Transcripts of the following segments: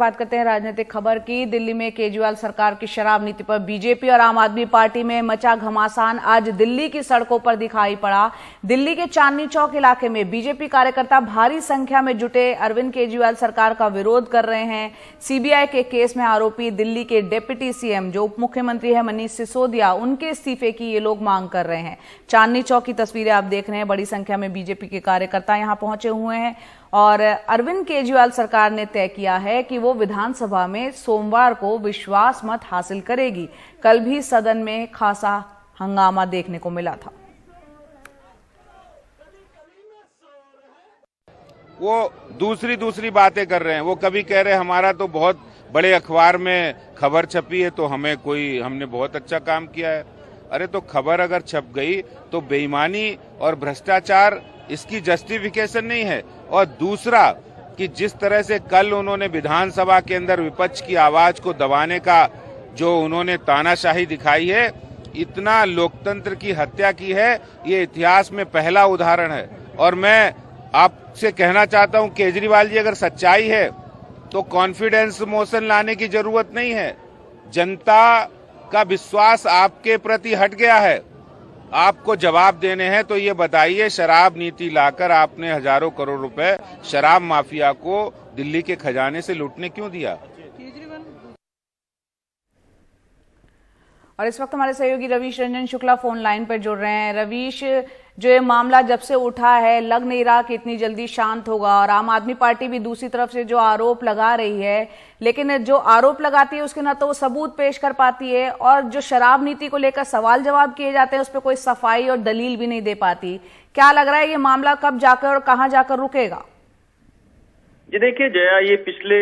बात करते हैं राजनीतिक खबर की। दिल्ली में केजरीवाल सरकार की शराब नीति पर बीजेपी और आम आदमी पार्टी में मचा घमासान आज दिल्ली की सड़कों पर दिखाई पड़ा। दिल्ली के चांदनी चौक इलाके में बीजेपी कार्यकर्ता भारी संख्या में जुटे अरविंद केजरीवाल सरकार का विरोध कर रहे हैं। सीबीआई के केस में आरोपी दिल्ली के डिप्टी सीएम जो उप मुख्यमंत्री है मनीष सिसोदिया, उनके इस्तीफे की ये लोग मांग कर रहे हैं। चांदनी चौक की तस्वीरें आप देख रहे हैं, बड़ी संख्या में बीजेपी के कार्यकर्ता यहां पहुंचे हुए हैं और अरविंद केजरीवाल सरकार ने तय किया है कि वो विधानसभा में सोमवार को विश्वास मत हासिल करेगी। कल भी सदन में खासा हंगामा देखने को मिला था। वो दूसरी बातें कर रहे हैं। वो कभी कह रहे हमारा तो बहुत बड़े अखबार में खबर छपी है तो हमने बहुत अच्छा काम किया है। अरे तो खबर अगर छप गई तो बेईमानी और भ्रष्टाचार इसकी जस्टिफिकेशन नहीं है। और दूसरा कि जिस तरह से कल उन्होंने विधानसभा के अंदर विपक्ष की आवाज को दबाने का जो उन्होंने तानाशाही दिखाई है, इतना लोकतंत्र की हत्या की है, ये इतिहास में पहला उदाहरण है। और मैं आपसे कहना चाहता हूं केजरीवाल जी, अगर सच्चाई है तो कॉन्फिडेंस मोशन लाने की जरूरत नहीं है। जनता का विश्वास आपके प्रति हट गया है। आपको जवाब देने हैं तो ये बताइए, शराब नीति लाकर आपने हजारों करोड़ रुपए शराब माफिया को दिल्ली के खजाने से लूटने क्यों दिया? और इस वक्त हमारे सहयोगी रवीश रंजन शुक्ला फोन लाइन पर जुड़ रहे हैं। रवीश, जो ये मामला जब से उठा है लग नहीं रहा कि इतनी जल्दी शांत होगा और आम आदमी पार्टी भी दूसरी तरफ से जो आरोप लगा रही है, लेकिन जो आरोप लगाती है उसके ना तो वो सबूत पेश कर पाती है और जो शराब नीति को लेकर सवाल जवाब किए जाते हैं उस पर कोई सफाई और दलील भी नहीं दे पाती। क्या लग रहा है ये मामला कब जाकर और कहां जाकर रुकेगा? जी देखिए जया, ये पिछले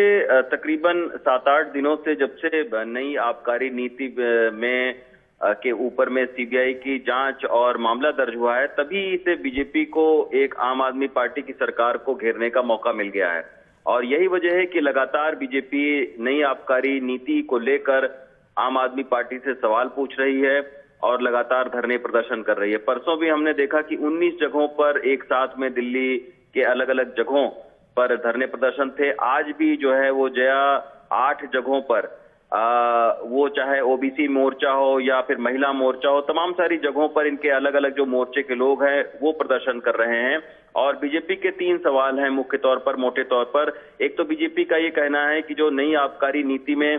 तकरीबन 7-8 दिनों से जब से नई आबकारी नीति में के ऊपर में सीबीआई की जांच और मामला दर्ज हुआ है, तभी से बीजेपी को एक आम आदमी पार्टी की सरकार को घेरने का मौका मिल गया है। और यही वजह है कि लगातार बीजेपी नई आबकारी नीति को लेकर आम आदमी पार्टी से सवाल पूछ रही है और लगातार धरने प्रदर्शन कर रही है। परसों भी हमने देखा कि 19 जगहों पर एक साथ में दिल्ली के अलग अलग जगहों पर धरने प्रदर्शन थे। आज भी जो है वो जया 8 जगहों पर वो चाहे ओबीसी मोर्चा हो या फिर महिला मोर्चा हो, तमाम सारी जगहों पर इनके अलग अलग जो मोर्चे के लोग हैं वो प्रदर्शन कर रहे हैं। और बीजेपी के 3 सवाल हैं मुख्य तौर पर, मोटे तौर पर। एक तो बीजेपी का ये कहना है कि जो नई आबकारी नीति में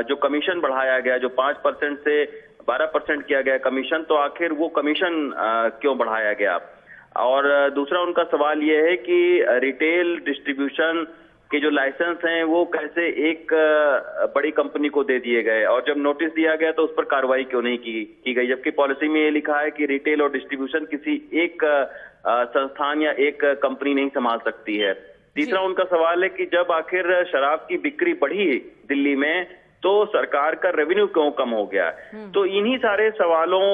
जो कमीशन बढ़ाया गया, जो 5% से 12% किया गया कमीशन, तो आखिर वो कमीशन क्यों बढ़ाया गया? और दूसरा उनका सवाल ये है कि रिटेल डिस्ट्रीब्यूशन के जो लाइसेंस हैं वो कैसे एक बड़ी कंपनी को दे दिए गए और जब नोटिस दिया गया तो उस पर कार्रवाई क्यों नहीं की गई, जबकि पॉलिसी में ये लिखा है कि रिटेल और डिस्ट्रीब्यूशन किसी एक संस्थान या एक कंपनी नहीं संभाल सकती है। तीसरा उनका सवाल है कि जब आखिर शराब की बिक्री बढ़ी दिल्ली में तो सरकार का रेवेन्यू क्यों कम हो गया? तो इन्हीं सारे सवालों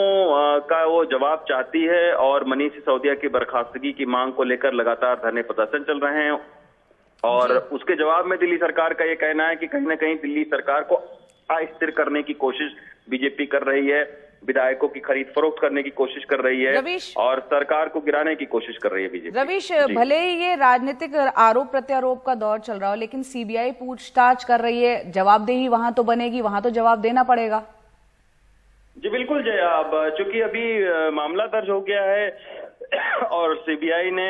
का वो जवाब चाहती है और मनीष सिसोदिया की बर्खास्तगी की मांग को लेकर लगातार धरने प्रदर्शन चल रहे हैं। और उसके जवाब में दिल्ली सरकार का ये कहना है कि कहीं ना कहीं दिल्ली सरकार को अस्थिर करने की कोशिश बीजेपी कर रही है, विधायकों की खरीद फरोख्त करने की कोशिश कर रही है और सरकार को गिराने की कोशिश कर रही है बीजेपी। रवीश, भले ही ये राजनीतिक आरोप प्रत्यारोप का दौर चल रहा हो, लेकिन सीबीआई पूछताछ कर रही है, जवाबदेही वहां तो बनेगी, वहां तो जवाब देना पड़ेगा। जी बिल्कुल जया, अब चूंकि अभी मामला दर्ज हो गया है और सीबीआई ने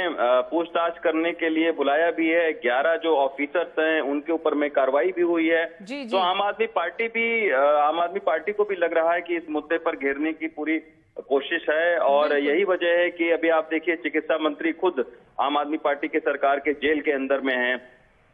पूछताछ करने के लिए बुलाया भी है, 11 जो ऑफिसर्स हैं उनके ऊपर में कार्रवाई भी हुई है। जी। तो आम आदमी पार्टी को भी लग रहा है कि इस मुद्दे पर घेरने की पूरी कोशिश है और यही वजह है कि अभी आप देखिए चिकित्सा मंत्री खुद आम आदमी पार्टी के सरकार के जेल के अंदर में हैं।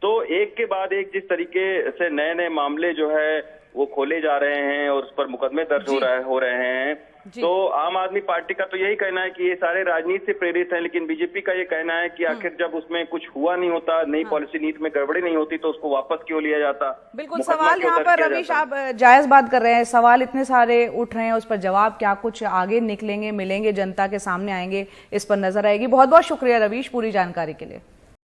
तो एक के बाद एक जिस तरीके से नए नए मामले जो है वो खोले जा रहे हैं और उस पर मुकदमे दर्ज हो रहे हैं, तो आम आदमी पार्टी का तो यही कहना है कि ये सारे राजनीति से प्रेरित हैं, लेकिन बीजेपी का ये कहना है कि आखिर जब उसमें कुछ हुआ नहीं होता, नई पॉलिसी नीति में गड़बड़ी नहीं होती, तो उसको वापस क्यों लिया जाता? बिल्कुल, सवाल यहाँ पर रवीश आप जायज बात कर रहे हैं, सवाल इतने सारे उठ रहे हैं, उस पर जवाब क्या कुछ आगे निकलेंगे, मिलेंगे, जनता के सामने आएंगे, इस पर नजर आएगी। बहुत बहुत शुक्रिया रवीश पूरी जानकारी के लिए।